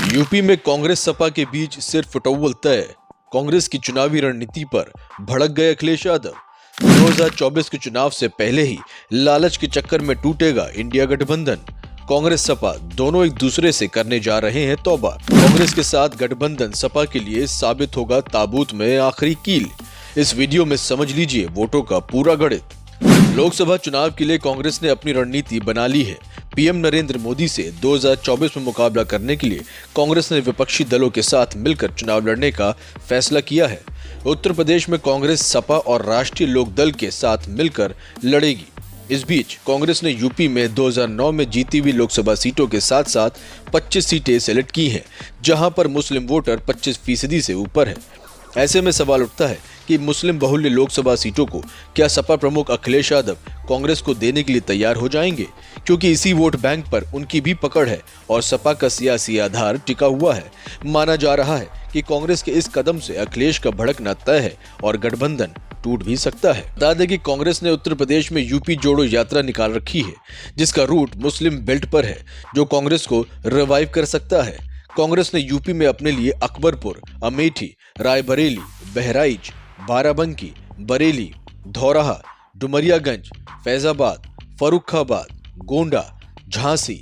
UP में कांग्रेस सपा के बीच सिर्फ फटोवल तय। कांग्रेस की चुनावी रणनीति पर भड़क गए अखिलेश यादव। 2024 के चुनाव से पहले ही लालच के चक्कर में टूटेगा इंडिया गठबंधन। कांग्रेस सपा दोनों एक दूसरे से करने जा रहे हैं तौबा। कांग्रेस के साथ गठबंधन सपा के लिए साबित होगा ताबूत में आखिरी कील। इस वीडियो में समझ लीजिए वोटों का पूरा गणित। लोकसभा चुनाव के लिए कांग्रेस ने अपनी रणनीति बना ली है। पीएम नरेंद्र मोदी से 2024 में मुकाबला करने के लिए कांग्रेस ने विपक्षी दलों के साथ मिलकर चुनाव लड़ने का फैसला किया है। उत्तर प्रदेश में कांग्रेस सपा और राष्ट्रीय लोक दल के साथ मिलकर लड़ेगी। इस बीच कांग्रेस ने यूपी में 2009 में जीती हुई लोकसभा सीटों के साथ साथ 25 सीटें सेलेक्ट की हैं, जहां पर मुस्लिम वोटर 25% से ऊपर है। ऐसे में सवाल उठता है कि मुस्लिम बहुल्य लोकसभा सीटों को क्या सपा प्रमुख अखिलेश यादव कांग्रेस को देने के लिए तैयार हो जाएंगे, क्योंकि इसी वोट बैंक पर उनकी भी पकड़ है और सपा का सियासी आधार टिका हुआ है। माना जा रहा है कि कांग्रेस के इस कदम से अखिलेश का भड़कना तय है और गठबंधन टूट भी सकता है। बता दें कि कांग्रेस ने उत्तर प्रदेश में यूपी जोड़ो यात्रा निकाल रखी है, जिसका रूट मुस्लिम बेल्ट पर है, जो कांग्रेस को रिवाइव कर सकता है। कांग्रेस ने यूपी में अपने लिए अकबरपुर, अमेठी, रायबरेली, बहराइच, बाराबंकी, बरेली, धौरहा, डुमरियागंज, फैजाबाद, फर्रुखाबाद, गोंडा, झांसी,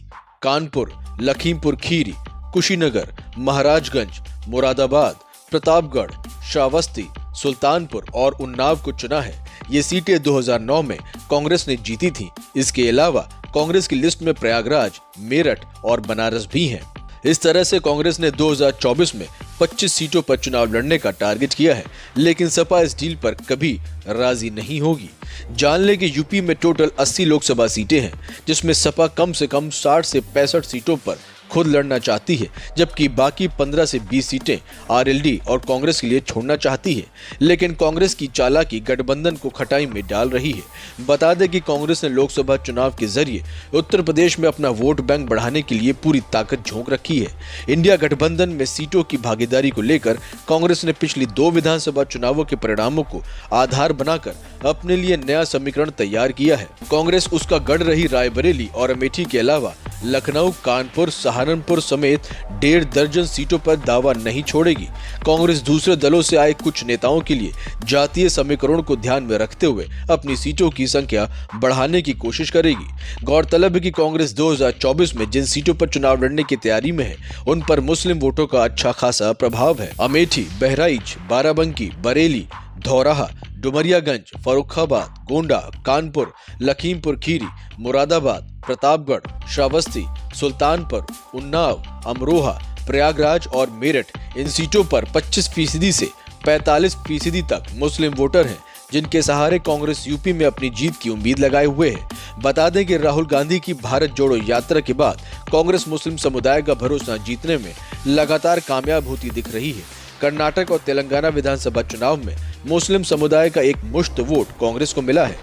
कानपुर, लखीमपुर खीरी, कुशीनगर, महाराजगंज, मुरादाबाद, प्रतापगढ़, श्रावस्ती, सुल्तानपुर और उन्नाव को चुना है। ये सीटें 2009 में कांग्रेस ने जीती थी। इसके अलावा कांग्रेस की लिस्ट में प्रयागराज, मेरठ और बनारस भी हैं। इस तरह से कांग्रेस ने 2024 में 25 सीटों पर चुनाव लड़ने का टारगेट किया है, लेकिन सपा इस डील पर कभी राजी नहीं होगी। जान लें कि यूपी में टोटल 80 लोकसभा सीटें हैं, जिसमें सपा कम से कम 60 से 65 सीटों पर खुद लड़ना चाहती है, जबकि बाकी 15 से 20 सीटें आरएलडी और कांग्रेस के लिए छोड़ना चाहती है। लेकिन कांग्रेस की चालाकी गठबंधन को खटाई में डाल रही है। बता दें कि कांग्रेस ने लोकसभा चुनाव के जरिए उत्तर प्रदेश में अपना वोट बैंक बढ़ाने के लिए पूरी ताकत झोंक रखी है। इंडिया गठबंधन में सीटों की भागीदारी को लेकर कांग्रेस ने पिछली 2 विधानसभा चुनावों के परिणामों को आधार बनाकर अपने लिए नया समीकरण तैयार किया है। कांग्रेस उसका गढ़ रही रायबरेली और अमेठी के अलावा लखनऊ, कानपुर, सहारनपुर समेत 1.5 दर्जन सीटों पर दावा नहीं छोड़ेगी। कांग्रेस दूसरे दलों से आए कुछ नेताओं के लिए जातीय समीकरण को ध्यान में रखते हुए अपनी सीटों की संख्या बढ़ाने की कोशिश करेगी। गौरतलब है कि कांग्रेस 2024 में जिन सीटों पर चुनाव लड़ने की तैयारी में है, उन पर मुस्लिम वोटों का अच्छा खासा प्रभाव है। अमेठी, बहराइच, बाराबंकी, बरेली, धौरहा, डुमरियागंज, फर्रुखाबाद, गोंडा, कानपुर, लखीमपुर खीरी, मुरादाबाद, प्रतापगढ़, श्रावस्ती, सुल्तानपुर, उन्नाव, अमरोहा, प्रयागराज और मेरठ, इन सीटों पर 25% से 45% तक मुस्लिम वोटर हैं, जिनके सहारे कांग्रेस यूपी में अपनी जीत की उम्मीद लगाए हुए है। बता दें कि राहुल गांधी की भारत जोड़ो यात्रा के बाद कांग्रेस मुस्लिम समुदाय का भरोसा जीतने में लगातार कामयाब होती दिख रही है। कर्नाटक और तेलंगाना विधानसभा चुनाव में मुस्लिम समुदाय का एक मुश्त वोट कांग्रेस को मिला है।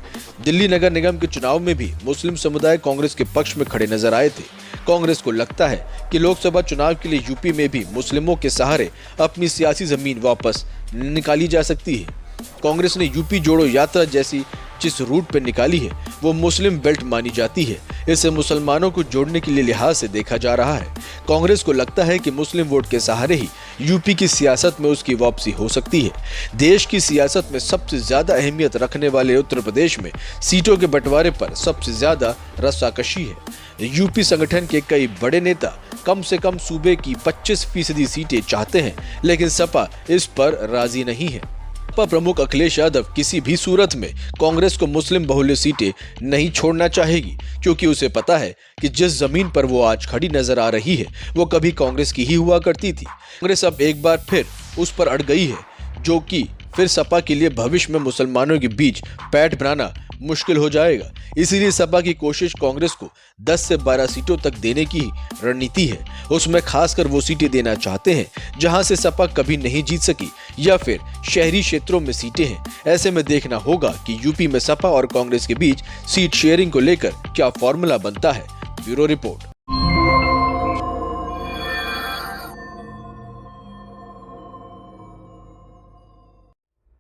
दिल्ली नगर निगम के चुनाव में भी मुस्लिम समुदाय कांग्रेस के पक्ष में खड़े नजर आए थे। कांग्रेस को लगता है कि लोकसभा चुनाव के लिए यूपी में भी मुस्लिमों के सहारे अपनी सियासी जमीन वापस निकाली जा सकती है। कांग्रेस ने यूपी जोड़ो यात्रा जैसी जिस रूट पर निकाली है, वो मुस्लिम बेल्ट मानी जाती है। इसे मुसलमानों को जोड़ने के लिए लिहाज से देखा जा रहा है। कांग्रेस को लगता है कि मुस्लिम वोट के सहारे ही यूपी की सियासत में उसकी वापसी हो सकती है। देश की सियासत में सबसे ज्यादा अहमियत रखने वाले उत्तर प्रदेश में सीटों के बंटवारे पर सबसे ज्यादा रस्साकशी है। यूपी संगठन के कई बड़े नेता कम से कम सूबे की 25% सीटें चाहते हैं, लेकिन सपा इस पर राजी नहीं है। सपा प्रमुख अखिलेश यादव किसी भी सूरत में कांग्रेस को मुस्लिम बहुल्य सीटें नहीं छोड़ना चाहेगी, क्योंकि उसे पता है कि जिस जमीन पर वो आज खड़ी नजर आ रही है, वो कभी कांग्रेस की ही हुआ करती थी। कांग्रेस अब एक बार फिर उस पर अड़ गई है, जो कि फिर सपा के लिए भविष्य में मुसलमानों के बीच पैठ बनाना मुश्किल हो जाएगा। इसीलिए सपा की कोशिश कांग्रेस को 10 से 12 सीटों तक देने की रणनीति है। उसमें खासकर वो सीटें देना चाहते हैं जहां से सपा कभी नहीं जीत सकी, या फिर शहरी क्षेत्रों में सीटें हैं। ऐसे में देखना होगा कि यूपी में सपा और कांग्रेस के बीच सीट शेयरिंग को लेकर क्या फॉर्मूला बनता है। Bureau report.